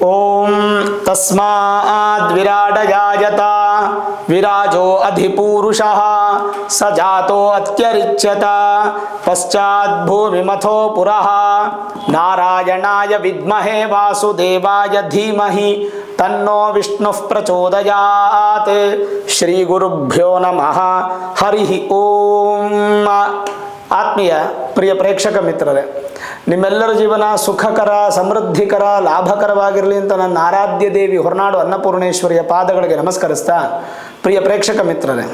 ಓಂ ತಸ್ಮಾದ್ ವಿರಾಟಜಾಯತ ವಿರಾಜೋ ಅಧಿಪೂರುಷಃ ಸ ಜಾತೋ ಅತ್ಯರಿಚ್ಯತ ಪಶ್ಚಾತ್ ಭೂಮಿಮಥೋ ಪುರಃ ನಾರಾಯಣಾಯ ವಿದ್ಮಹೇ ವಾಸುದೇವಾಯ ಧೀಮಹಿ ತನ್ನೋ ವಿಷ್ಣುಃ ಪ್ರಚೋದಯಾತ್. ಶ್ರೀ ಗುರುಭ್ಯೋ ನಮಃ. ಹರಿ ಓಂ. ಆತ್ಮೀಯ ಪ್ರಿಯ ಪ್ರೇಕ್ಷಕ ಮಿತ್ರರೇ, ನಿಮ್ಮೆಲ್ಲರ ಜೀವನ ಸುಖಕರ, ಸಮೃದ್ಧಿಕರ, ಲಾಭಕರವಾಗಿರಲಿ ಅಂತ ನನ್ನ ಆರಾಧ್ಯ ದೇವಿ ಹೊರನಾಡು ಅನ್ನಪೂರ್ಣೇಶ್ವರಿಯ ಪಾದಗಳಿಗೆ ನಮಸ್ಕರಿಸ್ತಾ, ಪ್ರಿಯ ಪ್ರೇಕ್ಷಕ ಮಿತ್ರರೇ,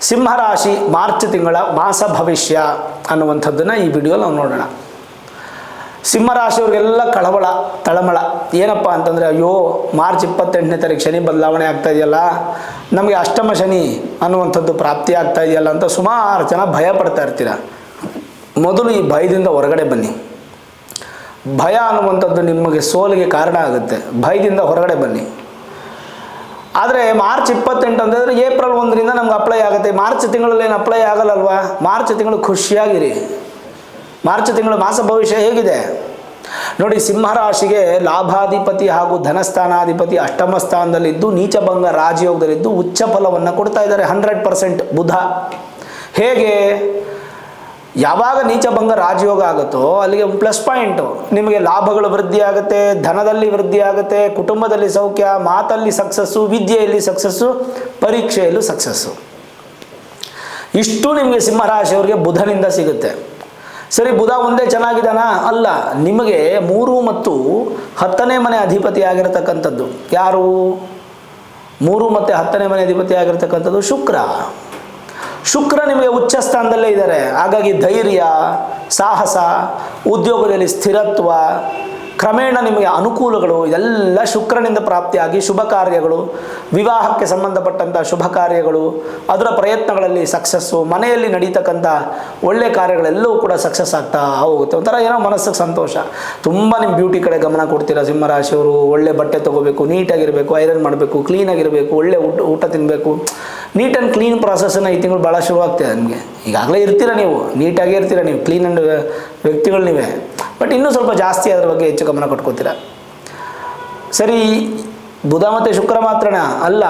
ಸಿಂಹರಾಶಿ ಮಾರ್ಚ್ ತಿಂಗಳ ಮಾಸ ಭವಿಷ್ಯ ಅನ್ನುವಂಥದ್ದನ್ನು ಈ ವಿಡಿಯೋ ನಾವು ನೋಡೋಣ. ಸಿಂಹರಾಶಿಯವ್ರಿಗೆಲ್ಲ ಕಳವಳ, ತಳಮಳ. ಏನಪ್ಪ ಅಂತಂದರೆ, ಅಯ್ಯೋ ಮಾರ್ಚ್ 28ನೇ ತಾರೀಕು ಶನಿ ಬದಲಾವಣೆ ಆಗ್ತಾ ಇದೆಯಲ್ಲ, ನಮಗೆ ಅಷ್ಟಮ ಶನಿ ಅನ್ನುವಂಥದ್ದು ಪ್ರಾಪ್ತಿ ಆಗ್ತಾ ಇದೆಯಲ್ಲ ಅಂತ ಸುಮಾರು ಜನ ಭಯ ಪಡ್ತಾ ಇರ್ತೀರ. ಮೊದಲು ಈ ಭಯದಿಂದ ಹೊರಗಡೆ ಬನ್ನಿ. ಭಯ ಅನ್ನುವಂಥದ್ದು ನಿಮಗೆ ಸೋಲಿಗೆ ಕಾರಣ ಆಗುತ್ತೆ. ಭಯದಿಂದ ಹೊರಗಡೆ ಬನ್ನಿ. ಆದರೆ ಮಾರ್ಚ್ 28 ಅಂತಂದರೆ ಏಪ್ರಿಲ್ 1ರಿಂದ ನಮ್ಗೆ ಅಪ್ಲೈ ಆಗುತ್ತೆ. ಮಾರ್ಚ್ ತಿಂಗಳಲ್ಲಿ ಏನು ಅಪ್ಲೈ ಆಗಲ್ಲಲ್ವಾ? ಮಾರ್ಚ್ ತಿಂಗಳು ಖುಷಿಯಾಗಿರಿ. ಮಾರ್ಚ್ ತಿಂಗಳು ಮಾಸ ಭವಿಷ್ಯ ಹೇಗಿದೆ ನೋಡಿ. ಸಿಂಹರಾಶಿಗೆ ಲಾಭಾಧಿಪತಿ ಹಾಗೂ ಧನಸ್ಥಾನಾಧಿಪತಿ ಅಷ್ಟಮ ಸ್ಥಾನದಲ್ಲಿದ್ದು ನೀಚಭಂಗ ರಾಜಯೋಗದಲ್ಲಿದ್ದು ಉಚ್ಚ ಫಲವನ್ನು ಕೊಡ್ತಾ ಇದ್ದಾರೆ 100% ಬುಧ. ಹೇಗೆ? ಯಾವಾಗ ನೀಚಭಂಗ ರಾಜಯೋಗ ಆಗುತ್ತೋ ಅಲ್ಲಿಗೆ ಪ್ಲಸ್ ಪಾಯಿಂಟು. ನಿಮಗೆ ಲಾಭಗಳು ವೃದ್ಧಿ ಆಗುತ್ತೆ, ಧನದಲ್ಲಿ ವೃದ್ಧಿ ಆಗುತ್ತೆ, ಕುಟುಂಬದಲ್ಲಿ ಸೌಖ್ಯ, ಮಾತಲ್ಲಿ ಸಕ್ಸಸ್ಸು, ವಿದ್ಯೆಯಲ್ಲಿ ಸಕ್ಸಸ್ಸು, ಪರೀಕ್ಷೆಯಲ್ಲೂ ಸಕ್ಸಸ್ಸು. ಇಷ್ಟು ನಿಮಗೆ ಸಿಂಹರಾಶಿಯವರಿಗೆ ಬುಧನಿಂದ ಸಿಗುತ್ತೆ. ಸರಿ, ಬುಧ ಒಂದೇ ಚೆನ್ನಾಗಿದ್ದಾನಾ? ಅಲ್ಲ. ನಿಮಗೆ 3 ಮತ್ತು 10ನೇ ಮನೆ ಅಧಿಪತಿ ಆಗಿರತಕ್ಕಂಥದ್ದು ಯಾರು? 3 ಮತ್ತು 10ನೇ ಮನೆ ಅಧಿಪತಿ ಆಗಿರತಕ್ಕಂಥದ್ದು ಶುಕ್ರ. ಶುಕ್ರ ನಿಮಗೆ ಉಚ್ಚ ಸ್ಥಾನದಲ್ಲೇ ಇದ್ದಾರೆ. ಹಾಗಾಗಿ ಧೈರ್ಯ, ಸಾಹಸ, ಉದ್ಯೋಗದಲ್ಲಿ ಸ್ಥಿರತ್ವ, ಕ್ರಮೇಣ ನಿಮಗೆ ಅನುಕೂಲಗಳು ಇದೆಲ್ಲ ಶುಕ್ರನಿಂದ ಪ್ರಾಪ್ತಿಯಾಗಿ ಶುಭ ಕಾರ್ಯಗಳು, ವಿವಾಹಕ್ಕೆ ಸಂಬಂಧಪಟ್ಟಂಥ ಶುಭ ಕಾರ್ಯಗಳು, ಅದರ ಪ್ರಯತ್ನಗಳಲ್ಲಿ ಸಕ್ಸಸ್ಸು, ಮನೆಯಲ್ಲಿ ನಡೀತಕ್ಕಂಥ ಒಳ್ಳೆಯ ಕಾರ್ಯಗಳೆಲ್ಲವೂ ಕೂಡ ಸಕ್ಸಸ್ ಆಗ್ತಾ ಹೋಗುತ್ತೆ. ಒಂಥರ ಏನೋ ಮನಸ್ಸಿಗೆ ಸಂತೋಷ. ತುಂಬ ನಿಮ್ಮ ಬ್ಯೂಟಿ ಕಡೆ ಗಮನ ಕೊಡ್ತೀರಾ ಸಿಂಹರಾಶಿಯವರು. ಒಳ್ಳೆ ಬಟ್ಟೆ ತೊಗೋಬೇಕು, ನೀಟಾಗಿರಬೇಕು, ಐರನ್ ಮಾಡಬೇಕು, ಕ್ಲೀನಾಗಿರಬೇಕು, ಒಳ್ಳೆ ಊಟ ತಿನ್ನಬೇಕು. ನೀಟ್ ಆ್ಯಂಡ್ ಕ್ಲೀನ್ ಪ್ರಾಸೆಸ್ಸನ್ನು ಈ ತಿಂಗಳು ಭಾಳ ಶುರುವಾಗ್ತದೆ ನಿಮಗೆ. ಈಗಾಗಲೇ ಇರ್ತೀರ, ನೀವು ನೀಟಾಗೇ ಇರ್ತೀರ, ನೀವು ಕ್ಲೀನ್ ಆ್ಯಂಡ್ ವ್ಯಕ್ತಿಗಳು ನೀವೇ. ಬಟ್ ಇನ್ನೂ ಸ್ವಲ್ಪ ಜಾಸ್ತಿ ಅದರ ಬಗ್ಗೆ ಹೆಚ್ಚು ಗಮನ ಕೊಟ್ಕೋತೀರ. ಸರಿ, ಬುಧ ಮತ್ತು ಶುಕ್ರ ಮಾತ್ರನ ಅಲ್ಲ,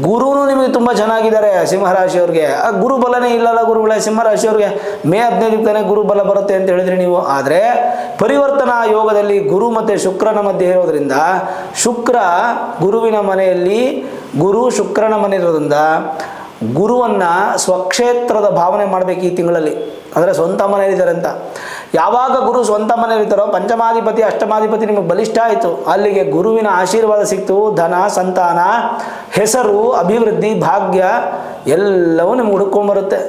ಗುರುನು ನಿಮಗೆ ತುಂಬ ಚೆನ್ನಾಗಿದ್ದಾರೆ ಸಿಂಹರಾಶಿಯವ್ರಿಗೆ. ಆ ಗುರು ಬಲನೇ ಇಲ್ಲಲ್ಲ ಗುರುಗಳೇ ಸಿಂಹರಾಶಿಯವ್ರಿಗೆ. ಮೇ 15 ತಾನೇ ಗುರು ಬಲ ಬರುತ್ತೆ ಅಂತ ಹೇಳಿದ್ರಿ ನೀವು. ಆದರೆ ಪರಿವರ್ತನಾ ಯೋಗದಲ್ಲಿ ಗುರು ಮತ್ತು ಶುಕ್ರನ ಮಧ್ಯೆ ಇರೋದ್ರಿಂದ, ಶುಕ್ರ ಗುರುವಿನ ಮನೆಯಲ್ಲಿ, ಗುರು ಶುಕ್ರನ ಮನೆ ಇರೋದ್ರಿಂದ ಗುರುವನ್ನು ಸ್ವಕ್ಷೇತ್ರದ ಭಾವನೆ ಮಾಡಬೇಕು ಈ ತಿಂಗಳಲ್ಲಿ. ಅಂದರೆ ಸ್ವಂತ ಮನೆಯಲ್ಲಿದ್ದಾರೆ ಅಂತ. ಯಾವಾಗ ಗುರು ಸ್ವಂತ ಮನೆಯಲ್ಲಿರ್ತಾರೋ ಪಂಚಮಾಧಿಪತಿ ಅಷ್ಟಮಾಧಿಪತಿ ನಿಮಗೆ ಬಲಿಷ್ಠ ಆಯಿತು. ಅಲ್ಲಿಗೆ ಗುರುವಿನ ಆಶೀರ್ವಾದ ಸಿಕ್ತು. ಧನ, ಸಂತಾನ, ಹೆಸರು, ಅಭಿವೃದ್ಧಿ, ಭಾಗ್ಯ ಎಲ್ಲವೂ ನಿಮ್ಗೆ ಹುಡ್ಕೊಂಬರುತ್ತೆ.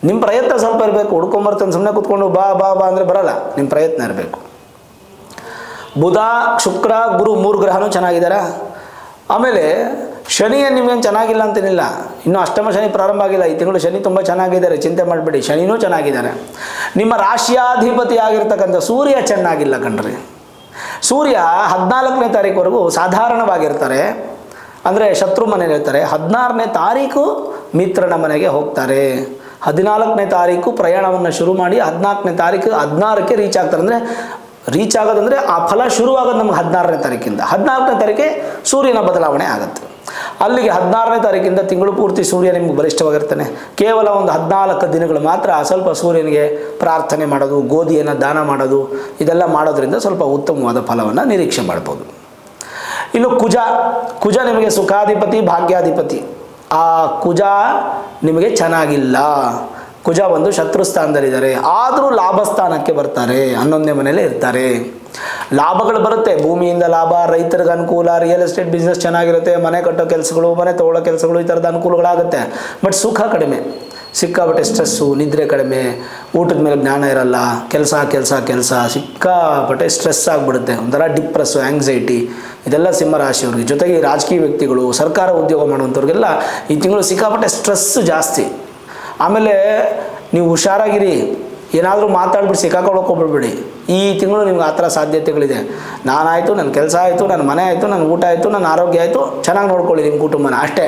ನಿಮ್ಮ ಪ್ರಯತ್ನ ಸ್ವಲ್ಪ ಇರಬೇಕು. ಹುಡ್ಕೊಂಬರುತ್ತೆ ಸುಮ್ಮನೆ ಕೂತ್ಕೊಂಡು ಬಾ ಬಾ ಬಾ ಅಂದರೆ ಬರಲ್ಲ. ನಿಮ್ಮ ಪ್ರಯತ್ನ ಇರಬೇಕು. ಬುಧ, ಶುಕ್ರ, ಗುರು 3 ಗ್ರಹನೂ ಚೆನ್ನಾಗಿದ್ದಾರೆ. ಆಮೇಲೆ ಶನಿಯನ್ನು ನಿಮಗೇನು ಚೆನ್ನಾಗಿಲ್ಲ ಅಂತೇನಿಲ್ಲ. ಇನ್ನೂ ಅಷ್ಟಮ ಶನಿ ಪ್ರಾರಂಭ ಆಗಿಲ್ಲ. ಈ ತಿಂಗಳು ಶನಿ ತುಂಬ ಚೆನ್ನಾಗಿದ್ದಾರೆ, ಚಿಂತೆ ಮಾಡಬೇಡಿ. ಶನಿನೂ ಚೆನ್ನಾಗಿದ್ದಾರೆ. ನಿಮ್ಮ ರಾಶಿಯಾಧಿಪತಿ ಆಗಿರ್ತಕ್ಕಂಥ ಸೂರ್ಯ ಚೆನ್ನಾಗಿಲ್ಲ ಕಣ್ರಿ. ಸೂರ್ಯ 14ನೇ ತಾರೀಕುವರೆಗೂ ಸಾಧಾರಣವಾಗಿರ್ತಾರೆ, ಅಂದರೆ ಶತ್ರು ಮನೆಯಲ್ಲಿರ್ತಾರೆ. 16ನೇ ತಾರೀಕು ಮಿತ್ರನ ಮನೆಗೆ ಹೋಗ್ತಾರೆ. 14ನೇ ತಾರೀಕು ಪ್ರಯಾಣವನ್ನು ಶುರು ಮಾಡಿ 14ನೇ ತಾರೀಕು 16ಕ್ಕೆ ರೀಚ್ ಆಗ್ತಾರೆ. ಅಂದರೆ ರೀಚ್ ಆಗೋದಂದರೆ ಆ ಫಲ ಶುರುವಾಗೋದು ನಮ್ಗೆ 16ನೇ ತಾರೀಕಿಂದ. 14ನೇ ತಾರೀಕೆ ಸೂರ್ಯನ ಬದಲಾವಣೆ ಆಗುತ್ತೆ. ಅಲ್ಲಿಗೆ 16ನೇ ತಾರೀಕಿಂದ ತಿಂಗಳು ಪೂರ್ತಿ ಸೂರ್ಯ ನಿಮ್ಗೆ ಬಲಿಷ್ಠವಾಗಿರ್ತಾನೆ. ಕೇವಲ ಒಂದು 14 ದಿನಗಳು ಮಾತ್ರ ಸ್ವಲ್ಪ ಸೂರ್ಯನಿಗೆ ಪ್ರಾರ್ಥನೆ ಮಾಡೋದು, ಗೋಧಿಯನ್ನು ದಾನ ಮಾಡೋದು, ಇದೆಲ್ಲ ಮಾಡೋದ್ರಿಂದ ಸ್ವಲ್ಪ ಉತ್ತಮವಾದ ಫಲವನ್ನು ನಿರೀಕ್ಷೆ ಮಾಡ್ಬೋದು. ಇನ್ನು ಕುಜ ನಿಮಗೆ ಸುಖಾಧಿಪತಿ, ಭಾಗ್ಯಾಧಿಪತಿ. ಆ ಕುಜ ನಿಮಗೆ ಚೆನ್ನಾಗಿಲ್ಲ. ಕುಜ ಒಂದು ಶತ್ರು ಸ್ಥಾನದಲ್ಲಿದ್ದಾರೆ. ಆದರೂ ಲಾಭ ಸ್ಥಾನಕ್ಕೆ ಬರ್ತಾರೆ, 11ನೇ ಮನೆಯಲ್ಲೇ ಇರ್ತಾರೆ. ಲಾಭಗಳು ಬರುತ್ತೆ, ಭೂಮಿಯಿಂದ ಲಾಭ, ರೈತರಿಗೆ ಅನುಕೂಲ, ರಿಯಲ್ ಎಸ್ಟೇಟ್ ಬಿಸ್ನೆಸ್ ಚೆನ್ನಾಗಿರುತ್ತೆ, ಮನೆ ಕಟ್ಟೋ ಕೆಲಸಗಳು, ಮನೆ ತೊಗೊಳ್ಳೋ ಕೆಲಸಗಳು, ಈ ಥರದ ಅನುಕೂಲಗಳಾಗುತ್ತೆ. ಬಟ್ ಸುಖ ಕಡಿಮೆ, ಸಿಕ್ಕಾಪಟ್ಟೆ ಸ್ಟ್ರೆಸ್ಸು, ನಿದ್ರೆ ಕಡಿಮೆ, ಊಟದ ಮೇಲೆ ಜ್ಞಾನ ಇರಲ್ಲ, ಕೆಲಸ ಸಿಕ್ಕಾಪಟ್ಟೆ ಸ್ಟ್ರೆಸ್ ಆಗಿಬಿಡುತ್ತೆ. ಒಂಥರ ಡಿಪ್ರೆಸ್ಸು, ಆ್ಯಂಗ್ಸೈಟಿ ಇದೆಲ್ಲ ಸಿಂಹರಾಶಿಯವ್ರಿಗೆ. ಜೊತೆಗೆ ರಾಜಕೀಯ ವ್ಯಕ್ತಿಗಳು, ಸರ್ಕಾರ ಉದ್ಯೋಗ ಮಾಡುವಂಥವ್ರಿಗೆಲ್ಲ ಈ ತಿಂಗಳು ಸಿಕ್ಕಾಪಟ್ಟೆ ಸ್ಟ್ರೆಸ್ಸು ಜಾಸ್ತಿ. ಆಮೇಲೆ ನೀವು ಹುಷಾರಾಗಿರಿ, ಏನಾದರೂ ಮಾತಾಡ್ಬಿಟ್ಟು ಸಿಕ್ಕಾಕೊಳ್ಳೋಕೆ ಹೋಗ್ಬಿಡ್ಬೇಡಿ. ಈ ತಿಂಗಳು ನಿಮ್ಗೆ ಆ ಥರ ಸಾಧ್ಯತೆಗಳಿದೆ. ನಾನಾಯಿತು, ನನ್ನ ಕೆಲಸ ಆಯಿತು, ನನ್ನ ಮನೆ ಆಯಿತು, ನನ್ನ ಊಟ ಆಯಿತು, ನನ್ನ ಆರೋಗ್ಯ ಆಯಿತು, ಚೆನ್ನಾಗಿ ನೋಡ್ಕೊಳ್ಳಿ ನಿಮ್ಮ ಕುಟುಂಬನ ಅಷ್ಟೇ.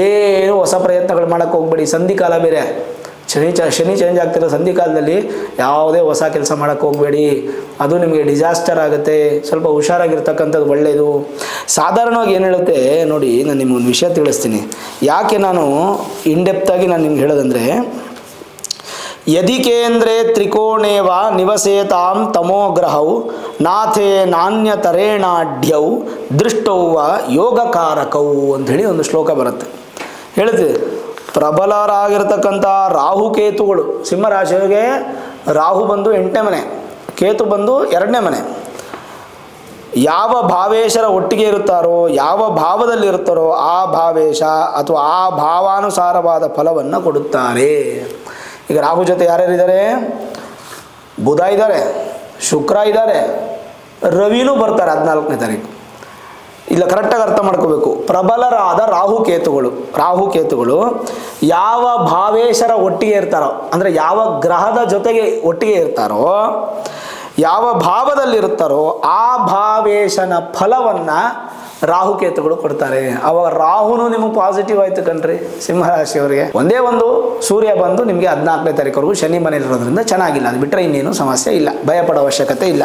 ಏನು ಹೊಸ ಪ್ರಯತ್ನಗಳು ಮಾಡೋಕ್ಕೆ ಹೋಗ್ಬೇಡಿ. ಸಂಧಿಕಾಲ ಬೇರೆ, ಶನಿ ಚೇಂಜ್ ಆಗ್ತಿರೋ ಸಂಧಿಕಾಲದಲ್ಲಿ ಯಾವುದೇ ಹೊಸ ಕೆಲಸ ಮಾಡೋಕ್ಕೆ ಹೋಗಬೇಡಿ, ಅದು ನಿಮಗೆ ಡಿಸಾಸ್ಟರ್ ಆಗುತ್ತೆ. ಸ್ವಲ್ಪ ಹುಷಾರಾಗಿರ್ತಕ್ಕಂಥದ್ದು ಒಳ್ಳೆಯದು. ಸಾಧಾರಣವಾಗಿ ಏನು ಹೇಳುತ್ತೆ ನೋಡಿ, ನಾನು ನಿಮಗೊಂದು ವಿಷಯ ತಿಳಿಸ್ತೀನಿ. ಯಾಕೆ ನಾನು ಇನ್ಡೆಪ್ತಾಗಿ ನಾನು ನಿಮ್ಗೆ ಹೇಳೋದಂದರೆ, ಯದಿಕೇಂದ್ರೇ ತ್ರಿಕೋಣೇವ ನಿವಸೇತಾಂ ತಮೋಗ್ರಹೌ ನಾಥೇ ನಾಣ್ಯತರೇಣಾಢ್ಯೌ ದೃಷ್ಟೌವ ಯೋಗಕಾರಕೌ ಅಂಥೇಳಿ ಒಂದು ಶ್ಲೋಕ ಬರುತ್ತೆ. ಹೇಳುತ್ತೆ, ಪ್ರಬಲರಾಗಿರ್ತಕ್ಕಂಥ ರಾಹುಕೇತುಗಳು, ಸಿಂಹರಾಶಿಯವರಿಗೆ ರಾಹು ಬಂದು 8ನೇ ಮನೆ, ಕೇತು ಬಂದು 2ನೇ ಮನೆ. ಯಾವ ಭಾವೇಶರ ಒಟ್ಟಿಗೆ ಇರುತ್ತಾರೋ, ಯಾವ ಭಾವದಲ್ಲಿ ಇರುತ್ತಾರೋ ಆ ಭಾವೇಶ ಅಥವಾ ಆ ಭಾವಾನುಸಾರವಾದ ಫಲವನ್ನು ಕೊಡುತ್ತಾರೆ. ಈಗ ರಾಹು ಜೊತೆ ಯಾರ್ಯಾರಿದ್ದಾರೆ? ಬುಧ ಇದ್ದಾರೆ, ಶುಕ್ರ ಇದ್ದಾರೆ, ರವಿನೂ ಬರ್ತಾರೆ 14ನೇ ತಾರೀಕು. ಇಲ್ಲ, ಕರೆಕ್ಟಾಗಿ ಅರ್ಥ ಮಾಡ್ಕೋಬೇಕು. ಪ್ರಬಲರಾದ ರಾಹುಕೇತುಗಳು ಯಾವ ಭಾವೇಶರ ಒಟ್ಟಿಗೆ ಇರ್ತಾರೋ, ಅಂದರೆ ಯಾವ ಗ್ರಹದ ಜೊತೆಗೆ ಒಟ್ಟಿಗೆ ಇರ್ತಾರೋ, ಯಾವ ಭಾವದಲ್ಲಿರುತ್ತಾರೋ ಆ ಭಾವೇಶನ ಫಲವನ್ನು ರಾಹುಕೇತುಗಳು ಕೊಡ್ತಾರೆ. ಅವಾಗ ರಾಹುನು ನಿಮಗೆ ಪಾಸಿಟಿವ್ ಆಯಿತು ಕಣ್ರಿ ಸಿಂಹರಾಶಿಯವರಿಗೆ. ಒಂದೇ ಒಂದು ಸೂರ್ಯ ಬಂದು ನಿಮಗೆ 14ನೇ ತಾರೀಕುವರೆಗೂ ಶನಿ ಮನೆಯಲ್ಲಿರೋದ್ರಿಂದ ಚೆನ್ನಾಗಿಲ್ಲ. ಅದು ಬಿಟ್ಟರೆ ಇನ್ನೇನು ಸಮಸ್ಯೆ ಇಲ್ಲ, ಭಯಪಡೋ ಅವಶ್ಯಕತೆ ಇಲ್ಲ.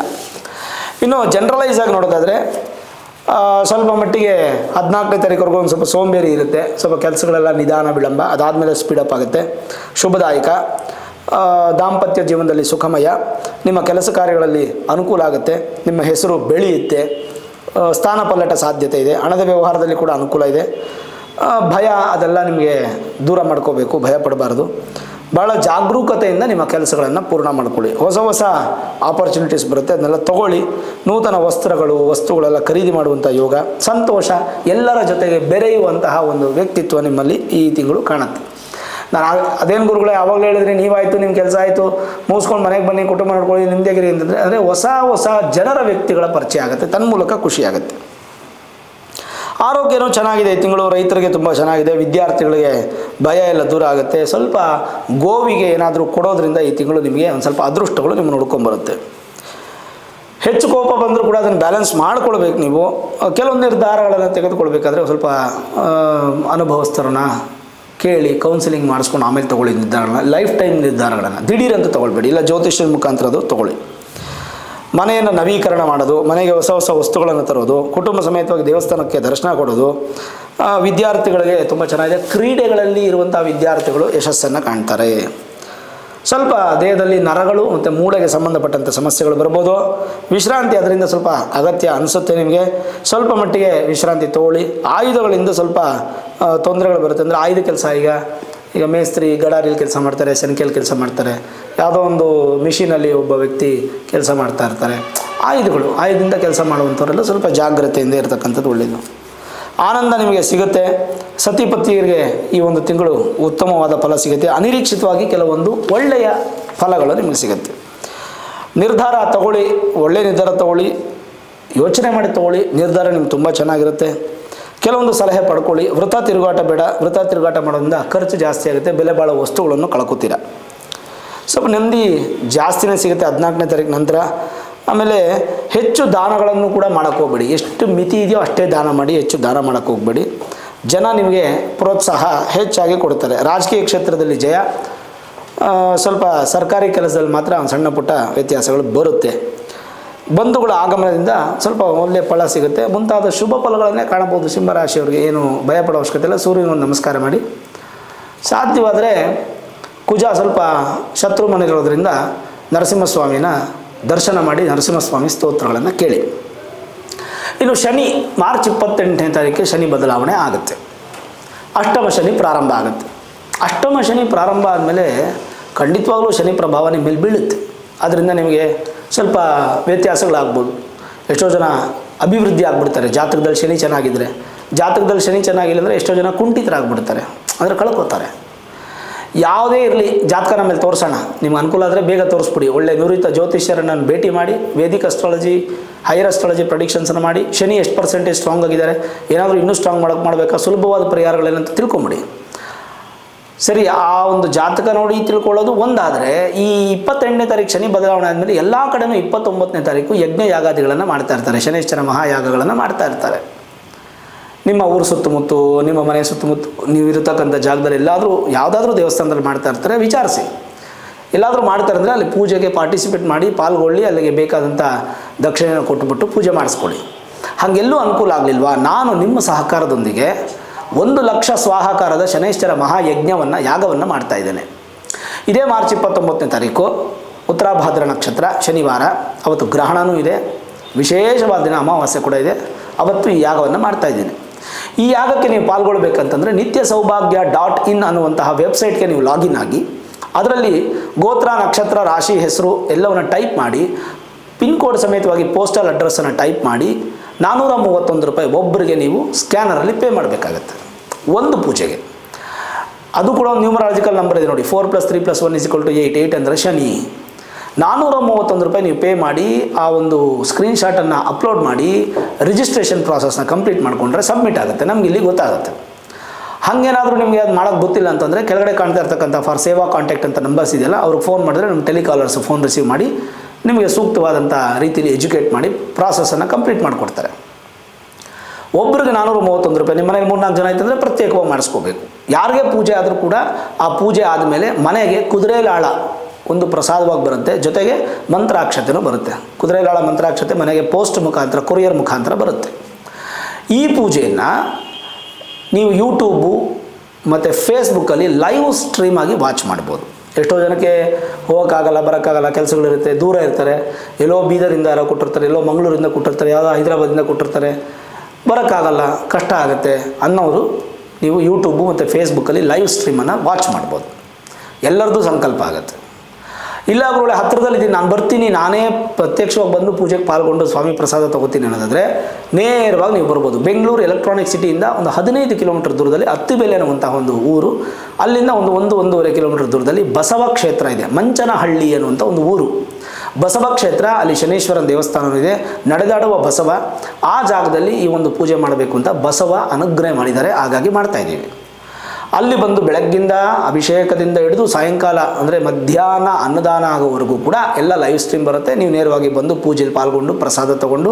ಇನ್ನು ಜನರಲೈಸ್ ಆಗಿ ನೋಡೋದಾದರೆ ಸ್ವಲ್ಪ ಮಟ್ಟಿಗೆ 14ನೇ ತಾರೀಕುವರೆಗೂ ಒಂದು ಸ್ವಲ್ಪ ಸೋಂಬೇರಿ ಇರುತ್ತೆ, ಸ್ವಲ್ಪ ಕೆಲಸಗಳೆಲ್ಲ ನಿಧಾನ ವಿಳಂಬ, ಅದಾದಮೇಲೆ ಸ್ಪೀಡಪ್ ಆಗುತ್ತೆ. ಶುಭದಾಯಕ. ದಾಂಪತ್ಯ ಜೀವನದಲ್ಲಿ ಸುಖಮಯ, ನಿಮ್ಮ ಕೆಲಸ ಕಾರ್ಯಗಳಲ್ಲಿ ಅನುಕೂಲ ಆಗುತ್ತೆ, ನಿಮ್ಮ ಹೆಸರು ಬೆಳೆಯುತ್ತೆ, ಸ್ಥಾನ ಪಲ್ಲಟ ಸಾಧ್ಯತೆ ಇದೆ, ಹಣದ ವ್ಯವಹಾರದಲ್ಲಿ ಕೂಡ ಅನುಕೂಲ ಇದೆ. ಭಯ ಅದೆಲ್ಲ ನಿಮಗೆ ದೂರ ಮಾಡ್ಕೋಬೇಕು, ಭಯ ಪಡಬಾರ್ದು. ಭಾಳ ಜಾಗರೂಕತೆಯಿಂದ ನಿಮ್ಮ ಕೆಲಸಗಳನ್ನು ಪೂರ್ಣ ಮಾಡ್ಕೊಳ್ಳಿ. ಹೊಸ ಆಪರ್ಚುನಿಟೀಸ್ ಬರುತ್ತೆ, ಅದನ್ನೆಲ್ಲ ತಗೊಳ್ಳಿ. ನೂತನ ವಸ್ತುಗಳೆಲ್ಲ ಖರೀದಿ ಮಾಡುವಂಥ ಯೋಗ, ಸಂತೋಷ, ಎಲ್ಲರ ಜೊತೆಗೆ ಬೆರೆಯುವಂತಹ ಒಂದು ವ್ಯಕ್ತಿತ್ವ ನಿಮ್ಮಲ್ಲಿ ಈ ತಿಂಗಳು ಕಾಣುತ್ತೆ. ನಾನು ಅದೇನು ಗುರುಗಳೇ ಯಾವಾಗಲೂ ಹೇಳಿದ್ರಿ, ನೀವಾಯಿತು ನಿಮ್ಮ ಕೆಲಸ ಆಯಿತು ಮುಗಿಸ್ಕೊಂಡು ಮನೆಗೆ ಬನ್ನಿ, ಕುಟುಂಬ ನೋಡ್ಕೊಳ್ಳಿ, ನಿಮ್ಮದೇಗಿರಿ ಅಂತಂದರೆ, ಅಂದರೆ ಹೊಸ ಜನರ ವ್ಯಕ್ತಿಗಳ ಪರಿಚಯ ಆಗುತ್ತೆ, ತನ್ಮೂಲಕ ಖುಷಿ ಆಗುತ್ತೆ. ಆರೋಗ್ಯನೂ ಚೆನ್ನಾಗಿದೆ ಈ ತಿಂಗಳು, ರೈತರಿಗೆ ತುಂಬ ಚೆನ್ನಾಗಿದೆ, ವಿದ್ಯಾರ್ಥಿಗಳಿಗೆ ಭಯ ಎಲ್ಲ ದೂರ ಆಗುತ್ತೆ. ಸ್ವಲ್ಪ ಗೋವಿಗೆ ಏನಾದರೂ ಕೊಡೋದ್ರಿಂದ ಈ ತಿಂಗಳು ನಿಮಗೆ ಒಂದು ಸ್ವಲ್ಪ ಅದೃಷ್ಟಗಳು ನಿಮ್ಮನ್ನು ನೋಡ್ಕೊಂಬರುತ್ತೆ. ಹೆಚ್ಚು ಕೋಪ ಬಂದರೂ ಕೂಡ ಅದನ್ನು ಬ್ಯಾಲೆನ್ಸ್ ಮಾಡ್ಕೊಳ್ಬೇಕು. ನೀವು ಕೆಲವೊಂದು ನಿರ್ಧಾರಗಳನ್ನು ತೆಗೆದುಕೊಳ್ಬೇಕಾದ್ರೆ ಸ್ವಲ್ಪ ಅನುಭವಸ್ಥರನ್ನ ಕೇಳಿ ಕೌನ್ಸಿಲಿಂಗ್ ಮಾಡಿಸ್ಕೊಂಡು ಆಮೇಲೆ ತೊಗೊಳ್ಳಿ ನಿರ್ಧಾರಗಳನ್ನ. ಲೈಫ್ ಟೈಮ್ ನಿರ್ಧಾರಗಳನ್ನು ದಿಢೀರಂತ ತೊಗೊಳ್ಬೇಡಿ, ಇಲ್ಲ ಜ್ಯೋತಿಷ್ಯದ ಮುಖಾಂತರ ಅದು ತೊಗೊಳ್ಳಿ. ಮನೆಯನ್ನು ನವೀಕರಣ ಮಾಡೋದು, ಮನೆಗೆ ಹೊಸ ವಸ್ತುಗಳನ್ನು ತರೋದು, ಕುಟುಂಬ ಸಮೇತವಾಗಿ ದೇವಸ್ಥಾನಕ್ಕೆ ದರ್ಶನ ಕೊಡೋದು. ವಿದ್ಯಾರ್ಥಿಗಳಿಗೆ ತುಂಬ ಚೆನ್ನಾಗಿದೆ. ಕ್ರೀಡೆಗಳಲ್ಲಿ ಇರುವಂಥ ವಿದ್ಯಾರ್ಥಿಗಳು ಯಶಸ್ಸನ್ನು ಕಾಣ್ತಾರೆ. ಸ್ವಲ್ಪ ದೇಹದಲ್ಲಿ ನರಗಳು ಮತ್ತು ಮೂಳೆಗೆ ಸಂಬಂಧಪಟ್ಟಂಥ ಸಮಸ್ಯೆಗಳು ಬರ್ಬೋದು. ವಿಶ್ರಾಂತಿ ಅದರಿಂದ ಸ್ವಲ್ಪ ಅಗತ್ಯ ಅನಿಸುತ್ತೆ ನಿಮಗೆ. ಸ್ವಲ್ಪ ಮಟ್ಟಿಗೆ ವಿಶ್ರಾಂತಿ ತಗೊಳ್ಳಿ. ಆಯುಧಗಳಿಂದ ಸ್ವಲ್ಪ ತೊಂದರೆಗಳು ಬರುತ್ತೆ. ಅಂದರೆ ಆಯುಧ ಕೆಲಸ, ಈಗ ಮೇಸ್ತ್ರಿ ಗಡಾರಿಲಿ ಕೆಲಸ ಮಾಡ್ತಾರೆ, ಸೆನ್ಕೆಯಲ್ಲಿ ಕೆಲಸ ಮಾಡ್ತಾರೆ, ಯಾವುದೋ ಒಂದು ಮಿಷಿನಲ್ಲಿ ಒಬ್ಬ ವ್ಯಕ್ತಿ ಕೆಲಸ ಮಾಡ್ತಾ ಇರ್ತಾರೆ. ಆಯುಧದಿಂದ ಕೆಲಸ ಮಾಡುವಂಥವರೆಲ್ಲ ಸ್ವಲ್ಪ ಜಾಗ್ರತೆಯಿಂದ ಇರತಕ್ಕಂಥದ್ದು ಒಳ್ಳೆಯದು. ಆನಂದ ನಿಮಗೆ ಸಿಗುತ್ತೆ. ಸತಿಪತಿಯರಿಗೆ ಈ ಒಂದು ತಿಂಗಳು ಉತ್ತಮವಾದ ಫಲ ಸಿಗುತ್ತೆ. ಅನಿರೀಕ್ಷಿತವಾಗಿ ಕೆಲವೊಂದು ಒಳ್ಳೆಯ ಫಲಗಳು ನಿಮಗೆ ಸಿಗುತ್ತೆ. ನಿರ್ಧಾರ ತಗೊಳ್ಳಿ, ಒಳ್ಳೆಯ ನಿರ್ಧಾರ ತಗೊಳ್ಳಿ, ಯೋಚನೆ ಮಾಡಿ ತಗೊಳ್ಳಿ. ನಿರ್ಧಾರ ನಿಮ್ಗೆ ತುಂಬ ಚೆನ್ನಾಗಿರುತ್ತೆ. ಕೆಲವೊಂದು ಸಲಹೆ ಪಡ್ಕೊಳ್ಳಿ. ವೃಥಾ ತಿರುಗಾಟ ಬೇಡ. ವೃಥಾ ತಿರುಗಾಟ ಮಾಡೋದ್ರಿಂದ ಖರ್ಚು ಜಾಸ್ತಿ ಆಗುತ್ತೆ, ಬೆಲೆ ಬಾಳೋ ವಸ್ತುಗಳನ್ನು ಕಳ್ಕೊತೀರ. ಸ್ವಲ್ಪ ನೆಮ್ಮದಿ ಜಾಸ್ತಿನೇ ಸಿಗುತ್ತೆ 14ನೇ ತಾರೀಕು ನಂತರ. ಆಮೇಲೆ ಹೆಚ್ಚು ದಾನಗಳನ್ನು ಕೂಡ ಮಾಡೋಕ್ಕೆ ಹೋಗಬೇಡಿ. ಎಷ್ಟು ಮಿತಿ ಇದೆಯೋ ಅಷ್ಟೇ ದಾನ ಮಾಡಿ, ಹೆಚ್ಚು ದಾನ ಮಾಡೋಕ್ಕೆ ಹೋಗಬೇಡಿ. ಜನ ನಿಮಗೆ ಪ್ರೋತ್ಸಾಹ ಹೆಚ್ಚಾಗಿ ಕೊಡ್ತಾರೆ. ರಾಜಕೀಯ ಕ್ಷೇತ್ರದಲ್ಲಿ ಜಯ, ಸ್ವಲ್ಪ ಸರ್ಕಾರಿ ಕೆಲಸದಲ್ಲಿ ಮಾತ್ರ ಒಂದು ಸಣ್ಣ ಪುಟ್ಟ ವ್ಯತ್ಯಾಸಗಳು ಬರುತ್ತೆ. ಬಂಧುಗಳ ಆಗಮನದಿಂದ ಸ್ವಲ್ಪ ಒಳ್ಳೆಯ ಫಲ ಸಿಗುತ್ತೆ. ಮುಂತಾದ ಶುಭ ಫಲಗಳನ್ನೇ ಕಾಣಬಹುದು ಸಿಂಹರಾಶಿಯವರಿಗೆ. ಏನು ಭಯಪಡೋ ಅವಶ್ಯಕತೆ ಇಲ್ಲ. ಸೂರ್ಯನೊಂದು ನಮಸ್ಕಾರ ಮಾಡಿ. ಸಾಧ್ಯವಾದರೆ ಕುಜ ಸ್ವಲ್ಪ ಶತ್ರು ಮನೆಯಿರೋದ್ರಿಂದ ನರಸಿಂಹಸ್ವಾಮಿನ ದರ್ಶನ ಮಾಡಿ ನರಸಿಂಹಸ್ವಾಮಿ ಸ್ತೋತ್ರಗಳನ್ನು ಕೇಳಿ. ಇನ್ನು ಶನಿ ಮಾರ್ಚ್ 28ನೇ ತಾರೀಕಿಗೆ ಶನಿ ಬದಲಾವಣೆ ಆಗುತ್ತೆ. ಅಷ್ಟಮ ಶನಿ ಪ್ರಾರಂಭ ಆಗುತ್ತೆ. ಅಷ್ಟಮ ಶನಿ ಪ್ರಾರಂಭ ಆದಮೇಲೆ ಖಂಡಿತವಾಗ್ಲೂ ಶನಿ ಪ್ರಭಾವ ನಿಮ್ಮ ಮೇಲೆ ಬೀಳುತ್ತೆ. ಅದರಿಂದ ನಿಮಗೆ ಸ್ವಲ್ಪ ವ್ಯತ್ಯಾಸಗಳಾಗ್ಬೋದು. ಎಷ್ಟೋ ಜನ ಅಭಿವೃದ್ಧಿ ಆಗಿಬಿಡ್ತಾರೆ ಜಾತಕದಲ್ಲಿ ಶನಿ ಚೆನ್ನಾಗಿದ್ದರೆ. ಜಾತಕದಲ್ಲಿ ಶನಿ ಚೆನ್ನಾಗಿಲ್ಲ ಅಂದರೆ ಎಷ್ಟೋ ಜನ ಕುಂಠಿತರಾಗ್ಬಿಡ್ತಾರೆ, ಅಂದರೆ ಕಳ್ಕೊತಾರೆ. ಯಾವುದೇ ಇರಲಿ, ಜಾತಕ ನಮ್ಮ ಮೇಲೆ ತೋರಿಸೋಣ. ನಿಮ್ಗೆ ಅನುಕೂಲ ಆದರೆ ಬೇಗ ತೋರಿಸ್ಬಿಡಿ. ಒಳ್ಳೆ ನುರಿತ ಜ್ಯೋತಿಷ್ಯರನ್ನು ಭೇಟಿ ಮಾಡಿ ವೇದಿಕ್ ಅಸ್ಟ್ರಾಲಜಿ, ಹೈಯರ್ ಅಸ್ಟ್ರಾಲಜಿ ಪ್ರೆಡಿಕ್ಷನ್ಸನ್ನು ಮಾಡಿ. ಶನಿ ಎಷ್ಟು ಪರ್ಸೆಂಟೇಜ್ ಸ್ಟ್ರಾಂಗ್ ಆಗಿದ್ದಾರೆ, ಏನಾದರೂ ಇನ್ನೂ ಸ್ಟ್ರಾಂಗ್ ಮಾಡಬೇಕಾ, ಸುಲಭವಾದ ಪರಿಹಾರಗಳೇನಂತ ತಿಳ್ಕೊಂಬಿಡಿ. ಸರಿ, ಆ ಒಂದು ಜಾತಕ ನೋಡಿ ತಿಳ್ಕೊಳ್ಳೋದು ಒಂದಾದರೆ, ಈ 28ನೇ ತಾರೀಕು ಶನಿ ಬದಲಾವಣೆ ಆದಮೇಲೆ ಎಲ್ಲ ಕಡೆಯೂ 29ನೇ ತಾರೀಕು ಯಜ್ಞ ಯಾಗಾದಿಗಳನ್ನು ಮಾಡ್ತಾ ಇರ್ತಾರೆ. ಶನೇಶ್ವರ ಮಹಾಯಾಗಗಳನ್ನು ಮಾಡ್ತಾ ಇರ್ತಾರೆ. ನಿಮ್ಮ ಊರು ಸುತ್ತಮುತ್ತ, ನಿಮ್ಮ ಮನೆ ಸುತ್ತಮುತ್ತ, ನೀವು ಇರತಕ್ಕಂಥ ಜಾಗದಲ್ಲಿ ಎಲ್ಲಾದರೂ ಯಾವುದಾದ್ರೂ ದೇವಸ್ಥಾನದಲ್ಲಿ ಮಾಡ್ತಾ ಇರ್ತಾರೆ, ವಿಚಾರಿಸಿ. ಎಲ್ಲಾದರೂ ಮಾಡ್ತಾರೆ ಅಂದರೆ ಅಲ್ಲಿ ಪೂಜೆಗೆ ಪಾರ್ಟಿಸಿಪೇಟ್ ಮಾಡಿ, ಪಾಲ್ಗೊಳ್ಳಿ, ಅಲ್ಲಿಗೆ ಬೇಕಾದಂಥ ದಕ್ಷಿಣೆಯನ್ನು ಕೊಟ್ಟುಬಿಟ್ಟು ಪೂಜೆ ಮಾಡಿಸ್ಕೊಳ್ಳಿ. ಹಾಗೆಲ್ಲೂ ಅನುಕೂಲ ಆಗಲಿಲ್ವಾ, ನಾನು ನಿಮ್ಮ ಸಹಕಾರದೊಂದಿಗೆ 1,00,000 ಸ್ವಾಹಾಕಾರದ ಶನೈಶ್ಚರ ಮಹಾಯಜ್ಞವನ್ನು, ಯಾಗವನ್ನು ಮಾಡ್ತಾ ಇದ್ದೇನೆ. ಇದೇ ಮಾರ್ಚ್ 29ನೇ ತಾರೀಕು ಉತ್ತರಾಭಾದ್ರ ನಕ್ಷತ್ರ, ಶನಿವಾರ, ಅವತ್ತು ಗ್ರಹಣವೂ ಇದೆ, ವಿಶೇಷವಾದ ದಿನ ಅಮಾವಾಸ್ಯೆ ಕೂಡ ಇದೆ. ಅವತ್ತು ಈ ಯಾಗವನ್ನು ಮಾಡ್ತಾ ಇದ್ದೀನಿ. ಈ ಯಾಗಕ್ಕೆ ನೀವು ಪಾಲ್ಗೊಳ್ಬೇಕಂತಂದರೆ nityasaumbhagya.in ಅನ್ನುವಂತಹ ವೆಬ್ಸೈಟ್ಗೆ ನೀವು ಲಾಗಿನ್ ಆಗಿ, ಅದರಲ್ಲಿ ಗೋತ್ರ, ನಕ್ಷತ್ರ, ರಾಶಿ, ಹೆಸರು ಎಲ್ಲವನ್ನು ಟೈಪ್ ಮಾಡಿ, ಪಿನ್ ಕೋಡ್ ಸಮೇತವಾಗಿ ಪೋಸ್ಟಲ್ ಅಡ್ರೆಸ್ಸನ್ನು ಟೈಪ್ ಮಾಡಿ 431 ರೂಪಾಯಿ ಒಬ್ಬರಿಗೆ ನೀವು ಸ್ಕ್ಯಾನರಲ್ಲಿ ಪೇ ಮಾಡಬೇಕಾಗತ್ತೆ ಒಂದು ಪೂಜೆಗೆ. ಅದು ಕೂಡ ಒಂದು ನ್ಯೂಮರಾಲಜಿಕಲ್ ನಂಬರ್ ಇದೆ ನೋಡಿ, 4 + 3 + 1 = 8. 8 ಅಂದರೆ ಶನಿ. 431 ರೂಪಾಯಿ ನೀವು ಪೇ ಮಾಡಿ ಆ ಒಂದು ಸ್ಕ್ರೀನ್ಶಾಟನ್ನು ಅಪ್ಲೋಡ್ ಮಾಡಿ ರಿಜಿಸ್ಟ್ರೇಷನ್ ಪ್ರಾಸೆಸ್ನ ಕಂಪ್ಲೀಟ್ ಮಾಡಿಕೊಂಡ್ರೆ ಸಬ್ಮಿಟ್ ಆಗುತ್ತೆ, ನಮ್ಗೆ ಇಲ್ಲಿ ಗೊತ್ತಾಗುತ್ತೆ. ಹಾಗೇನಾದರೂ ನಿಮಗೆ ಅದು ಮಾಡೋಕ್ಕೆ ಗೊತ್ತಿಲ್ಲ ಅಂತಂದರೆ ಕೆಳಗಡೆ ಕಾಣ್ತಾ ಇರ್ತಕ್ಕಂಥ ಫಾರ್ ಸೇವಾ ಕಾಂಟ್ಯಾಕ್ಟ್ ಅಂತ ನಂಬರ್ಸ್ ಇದೆಯಲ್ಲ, ಅವ್ರಿಗೆ ಫೋನ್ ಮಾಡಿದ್ರೆ ನಮ್ಮ ಟೆಲಿಕಾಲರ್ಸ್ ಫೋನ್ ರಿಸೀವ್ ಮಾಡಿ ನಿಮಗೆ ಸೂಕ್ತವಾದಂಥ ರೀತಿಯಲ್ಲಿ ಎಜುಕೇಟ್ ಮಾಡಿ ಪ್ರಾಸೆಸನ್ನು ಕಂಪ್ಲೀಟ್ ಮಾಡಿಕೊಡ್ತಾರೆ. ಒಬ್ಬರಿಗೆ 431 ರೂಪಾಯಿ. ನಿಮ್ಮ ಮನೇಲಿ 3-4 ಜನ ಆಯ್ತಂದರೆ ಪ್ರತ್ಯೇಕವಾಗಿ ಮಾಡಿಸ್ಕೋಬೇಕು. ಯಾರಿಗೆ ಪೂಜೆ ಆದರೂ ಕೂಡ ಆ ಪೂಜೆ ಆದಮೇಲೆ ಮನೆಗೆ ಕುದುರೆಲಾಳ ಒಂದು ಪ್ರಸಾದವಾಗಿ ಬರುತ್ತೆ, ಜೊತೆಗೆ ಮಂತ್ರಾಕ್ಷತೆನೂ ಬರುತ್ತೆ. ಕುದುರೆಲಾಳ ಮಂತ್ರಾಕ್ಷತೆ ಮನೆಗೆ ಪೋಸ್ಟ್ ಮುಖಾಂತರ, ಕೊರಿಯರ್ ಮುಖಾಂತರ ಬರುತ್ತೆ. ಈ ಪೂಜೆಯನ್ನು ನೀವು ಯೂಟ್ಯೂಬು ಮತ್ತು ಫೇಸ್ಬುಕ್ಕಲ್ಲಿ ಲೈವ್ ಸ್ಟ್ರೀಮ್ ಆಗಿ ವಾಚ್ ಮಾಡ್ಬೋದು. ಎಷ್ಟೋ ಜನಕ್ಕೆ ಹೋಗೋಕ್ಕಾಗಲ್ಲ, ಬರೋಕ್ಕಾಗಲ್ಲ, ಕೆಲಸಗಳಿರುತ್ತೆ, ದೂರ ಇರ್ತಾರೆ, ಎಲ್ಲೋ ಬೀದರಿಂದ ಯಾರೋ ಕೊಟ್ಟಿರ್ತಾರೆ, ಎಲ್ಲೋ ಮಂಗಳೂರಿಂದ ಕೊಟ್ಟಿರ್ತಾರೆ, ಯಾವುದೋ ಹೈದರಾಬಾದಿಂದ ಕೊಟ್ಟಿರ್ತಾರೆ, ಬರೋಕ್ಕಾಗಲ್ಲ, ಕಷ್ಟ ಆಗುತ್ತೆ ಅನ್ನೋರು ನೀವು ಯೂಟ್ಯೂಬು ಮತ್ತು ಫೇಸ್ಬುಕ್ಕಲ್ಲಿ ಲೈವ್ ಸ್ಟ್ರೀಮನ್ನು ವಾಚ್ ಮಾಡ್ಬೋದು. ಎಲ್ಲರದ್ದು ಸಂಕಲ್ಪ ಆಗುತ್ತೆ. ಇಲ್ಲ ಅವರೊಳ್ಳೆ ಹತ್ತಿರದಲ್ಲಿದ್ದೀನಿ, ನಾನು ಬರ್ತೀನಿ, ನಾನೇ ಪ್ರತ್ಯಕ್ಷವಾಗಿ ಬಂದು ಪೂಜೆಗೆ ಪಾಲ್ಗೊಂಡು ಸ್ವಾಮಿ ಪ್ರಸಾದ ತೊಗೋತೀನಿ ಅನ್ನೋದಾದರೆ ನೇರವಾಗಿ ನೀವು ಬರ್ಬೋದು. ಬೆಂಗಳೂರು ಎಲೆಕ್ಟ್ರಾನಿಕ್ ಸಿಟಿಯಿಂದ ಒಂದು 15 ಕಿಲೋಮೀಟರ್ ದೂರದಲ್ಲಿ ಅತ್ತಿಬೇಲೆ ಅನ್ನುವಂತಹ ಒಂದು ಊರು, ಅಲ್ಲಿಂದ ಒಂದು 1-1.5 ಕಿಲೋಮೀಟರ್ ದೂರದಲ್ಲಿ ಬಸವ ಕ್ಷೇತ್ರ ಇದೆ. ಮಂಚನಹಳ್ಳಿ ಅನ್ನುವಂಥ ಒಂದು ಊರು, ಬಸವ ಕ್ಷೇತ್ರ. ಅಲ್ಲಿ ಶನೇಶ್ವರನ ದೇವಸ್ಥಾನ ಇದೆ, ನಡೆದಾಡುವ ಬಸವ. ಆ ಜಾಗದಲ್ಲಿ ಈ ಒಂದು ಪೂಜೆ ಮಾಡಬೇಕು ಅಂತ ಬಸವ ಅನುಗ್ರಹ ಮಾಡಿದ್ದಾರೆ, ಹಾಗಾಗಿ ಮಾಡ್ತಾಯಿದ್ದೀವಿ. ಅಲ್ಲಿ ಬಂದು ಬೆಳಗ್ಗಿಂದ ಅಭಿಷೇಕದಿಂದ ಹಿಡಿದು ಸಾಯಂಕಾಲ ಅಂದರೆ ಮಧ್ಯಾಹ್ನ ಅನ್ನದಾನ ಆಗೋವರೆಗೂ ಕೂಡ ಎಲ್ಲ ಲೈವ್ ಸ್ಟ್ರೀಮ್ ಬರುತ್ತೆ. ನೀವು ನೇರವಾಗಿ ಬಂದು ಪೂಜೆಯಲ್ಲಿ ಪಾಲ್ಗೊಂಡು ಪ್ರಸಾದ ತೊಗೊಂಡು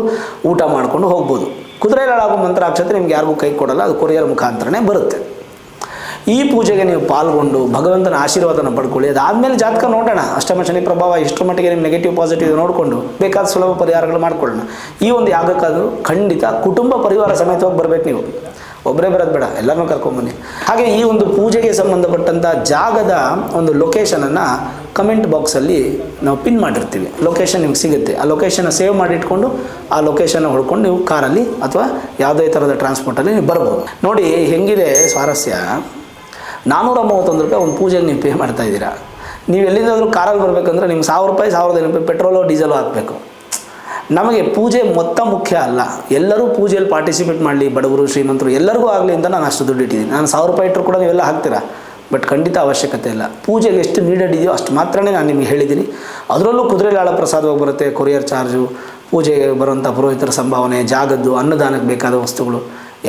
ಊಟ ಮಾಡಿಕೊಂಡು ಹೋಗ್ಬೋದು. ಕುದುರೆಲಾಳಾಗೋ ಮಂತ್ರಾಕ್ಷತೆ ನಿಮ್ಗೆ ಯಾರಿಗೂ ಕೈ ಕೊಡಲ್ಲ, ಅದು ಕೊರಿಯರ್ ಮುಖಾಂತರನೇ ಬರುತ್ತೆ. ಈ ಪೂಜೆಗೆ ನೀವು ಪಾಲ್ಗೊಂಡು ಭಗವಂತನ ಆಶೀರ್ವಾದನ ಪಡ್ಕೊಳ್ಳಿ. ಅದಾದಮೇಲೆ ಜಾತಕ ನೋಡೋಣ, ಅಷ್ಟಮ ಶನಿ ಪ್ರಭಾವ ಎಷ್ಟರ ಮಟ್ಟಿಗೆ ನಿಮ್ಮ ನೆಗೆಟಿವ್ ಪಾಸಿಟಿವ್ ನೋಡಿಕೊಂಡು ಬೇಕಾದ ಸುಲಭ ಪರಿಹಾರಗಳು ಮಾಡ್ಕೊಳ್ಳೋಣ. ಈ ಒಂದು ಯಾಗಕ್ಕಾದರೂ ಖಂಡಿತ ಕುಟುಂಬ ಪರಿವಾರ ಸಮೇತವಾಗಿ ಬರಬೇಕು. ನೀವು ಒಬ್ಬರೇ ಬರೋದು ಬೇಡ, ಎಲ್ಲರನ್ನೂ ಕರ್ಕೊಂಬನ್ನಿ. ಹಾಗೆ ಈ ಒಂದು ಪೂಜೆಗೆ ಸಂಬಂಧಪಟ್ಟಂಥ ಜಾಗದ ಒಂದು ಲೊಕೇಶನನ್ನು ಕಮೆಂಟ್ ಬಾಕ್ಸಲ್ಲಿ ನಾವು ಪಿನ್ ಮಾಡಿರ್ತೀವಿ. ಲೊಕೇಶನ್ ನಿಮ್ಗೆ ಸಿಗುತ್ತೆ. ಆ ಲೊಕೇಶನ್ನ ಸೇವ್ ಮಾಡಿ ಇಟ್ಕೊಂಡು ಆ ಲೊಕೇಶನ್ನ ಹೊಡ್ಕೊಂಡು ನೀವು ಕಾರಲ್ಲಿ ಅಥವಾ ಯಾವುದೇ ಥರದ ಟ್ರಾನ್ಸ್ಪೋರ್ಟಲ್ಲಿ ನೀವು ಬರ್ಬೋದು. ನೋಡಿ ಹೆಂಗಿದೆ ಸ್ವಾರಸ್ಯ. 431 ರೂಪಾಯಿ ಒಂದು ಪೂಜೆಗೆ ನೀವು ಪೇ ಮಾಡ್ತಾಯಿದ್ದೀರಾ. ನೀವು ಎಲ್ಲಿಂದಾದರೂ ಕಾರಲ್ಲಿ ಬರಬೇಕಂದ್ರೆ ನಿಮ್ಗೆ 1000 ರೂಪಾಯಿ 1500 ರೂಪಾಯಿ ಪೆಟ್ರೋಲು ಡೀಸೆಲು ಹಾಕಬೇಕು. ನಮಗೆ ಪೂಜೆ ಮೊತ್ತ ಮುಖ್ಯ ಅಲ್ಲ, ಎಲ್ಲರೂ ಪೂಜೆಯಲ್ಲಿ ಪಾರ್ಟಿಸಿಪೇಟ್ ಮಾಡಲಿ, ಬಡವರು ಶ್ರೀಮಂತರು ಎಲ್ಲರಿಗೂ ಆಗಲಿ ಅಂತ ನಾನು ಅಷ್ಟು ದುಡ್ಡು ಇಟ್ಟಿದ್ದೀನಿ. ನಾನು 1000 ರೂಪಾಯಿ ಇಟ್ಟರು ಕೂಡ ನೀವೆಲ್ಲ ಹಾಕ್ತೀರಾ, ಬಟ್ ಖಂಡಿತ ಅವಶ್ಯಕತೆ ಇಲ್ಲ. ಪೂಜೆಗೆ ಎಷ್ಟು ನೀಡೆಡ್ ಇದೆಯೋ ಅಷ್ಟು ಮಾತ್ರನೇ ನಾನು ನಿಮಗೆ ಹೇಳಿದ್ದೀನಿ. ಅದರಲ್ಲೂ ಕುದುರೆಲಾಳ ಪ್ರಸಾದವಾಗಿ ಬರುತ್ತೆ, ಕೊರಿಯರ್ ಚಾರ್ಜು, ಪೂಜೆಗೆ ಬರುವಂಥ ಪುರೋಹಿತರ ಸಂಭಾವನೆ, ಜಾಗದ್ದು, ಅನ್ನದಾನಕ್ಕೆ ಬೇಕಾದ ವಸ್ತುಗಳು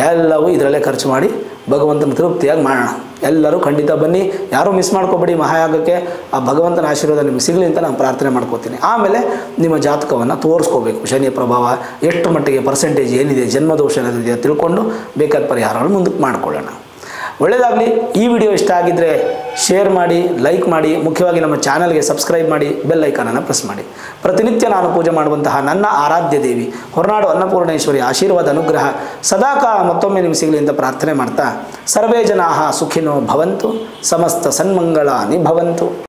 ಎಲ್ಲವೂ ಇದರಲ್ಲೇ ಖರ್ಚು ಮಾಡಿ ಭಗವಂತನ ತೃಪ್ತಿಯಾಗಿ ಮಾಡೋಣ. ಎಲ್ಲರೂ ಖಂಡಿತ ಬನ್ನಿ, ಯಾರೂ ಮಿಸ್ ಮಾಡ್ಕೊಬೇಡಿ. ಮಹಾಯಾಗಕ್ಕೆ ಆ ಭಗವಂತನ ಆಶೀರ್ವಾದ ನಿಮಗೆ ಸಿಗಲಿ ಅಂತ ನಾನು ಪ್ರಾರ್ಥನೆ ಮಾಡ್ಕೋತೀನಿ. ಆಮೇಲೆ ನಿಮ್ಮ ಜಾತಕವನ್ನು ತೋರಿಸ್ಕೋಬೇಕು, ಶನಿಯ ಪ್ರಭಾವ ಎಷ್ಟು ಮಟ್ಟಿಗೆ ಪರ್ಸೆಂಟೇಜ್ ಏನಿದೆ, ಜನ್ಮದೋಷ ಏನಿದೆ ತಿಳ್ಕೊಂಡು ಬೇಕಾದ ಪರಿಹಾರಗಳು ಮುಂದಕ್ಕೆ ಮಾಡ್ಕೊಳ್ಳೋಣ. ಒಳ್ಳೆಯದಾಗಲಿ. ಈ ವಿಡಿಯೋ ಇಷ್ಟ ಆಗಿದ್ದರೆ ಶೇರ್ ಮಾಡಿ, ಲೈಕ್ ಮಾಡಿ, ಮುಖ್ಯವಾಗಿ ನಮ್ಮ ಚಾನಲ್ಗೆ ಸಬ್ಸ್ಕ್ರೈಬ್ ಮಾಡಿ, ಬೆಲ್ ಐಕಾನನ್ನು ಪ್ರೆಸ್ ಮಾಡಿ. ಪ್ರತಿನಿತ್ಯ ನಾನು ಪೂಜೆ ಮಾಡುವಂತಹ ನನ್ನ ಆರಾಧ್ಯ ದೇವಿ ಹೊರನಾಡು ಅನ್ನಪೂರ್ಣೇಶ್ವರಿ ಆಶೀರ್ವಾದ ಅನುಗ್ರಹ ಸದಾಕಾಲ ಮತ್ತೊಮ್ಮೆ ನಿಮಗೆ ಸಿಗಲಿ ಅಂತ ಪ್ರಾರ್ಥನೆ ಮಾಡ್ತಾ, ಸರ್ವೇ ಜನಾಃ ಸುಖಿನೋ ಭವಂತು, ಸಮಸ್ತ ಸನ್ಮಂಗಳಾನಿ ಭವಂತು.